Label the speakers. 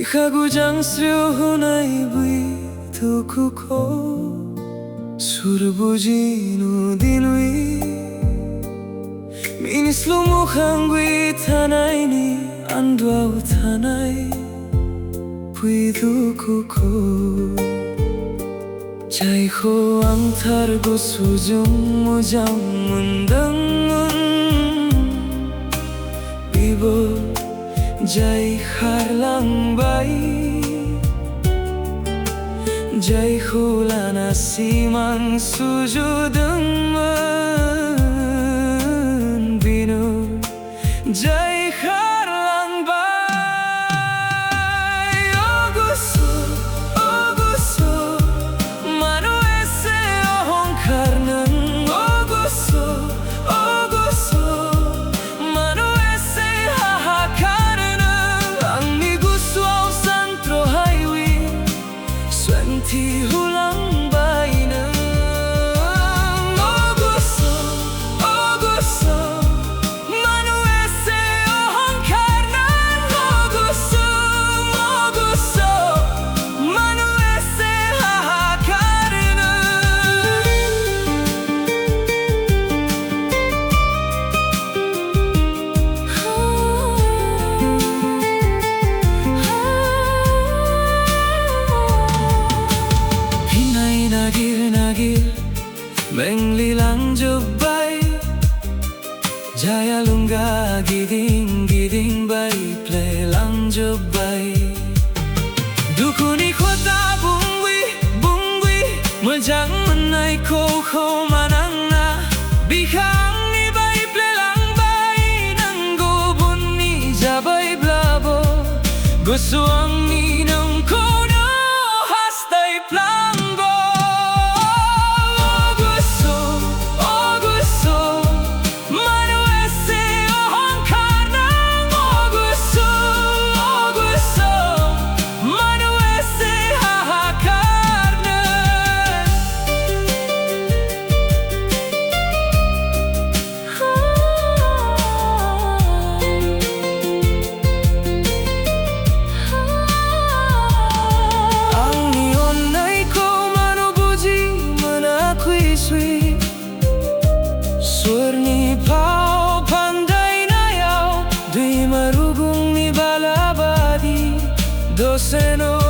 Speaker 1: Ikagujang hunay buituku ko Surbujinu dinui Minis lumukhang tanay ni Andwaw tanay buituku ko Jai ko ang targo sujung mujang mundangun Bibo Jai harlang bay Jai hulana simang sujudeng men binu Jai harlang bay Gwsw manu ese ohong karnen Gwsw manu ese hahakar Ti hulang bainang Gwsw manu ese ohong karnan Gwsw manu ese Nagir menglilang jubay Jaya lungga giding bay plelang jubay Dukuni kota bungwi Mejang menai koko manang na Bihang ni bay plelang bay Nanggo bunyi jabay blabo Gwsw ni nang kono hastai planggo Swerni pau pandai na yaw Dui marugong ni balabadi Doseno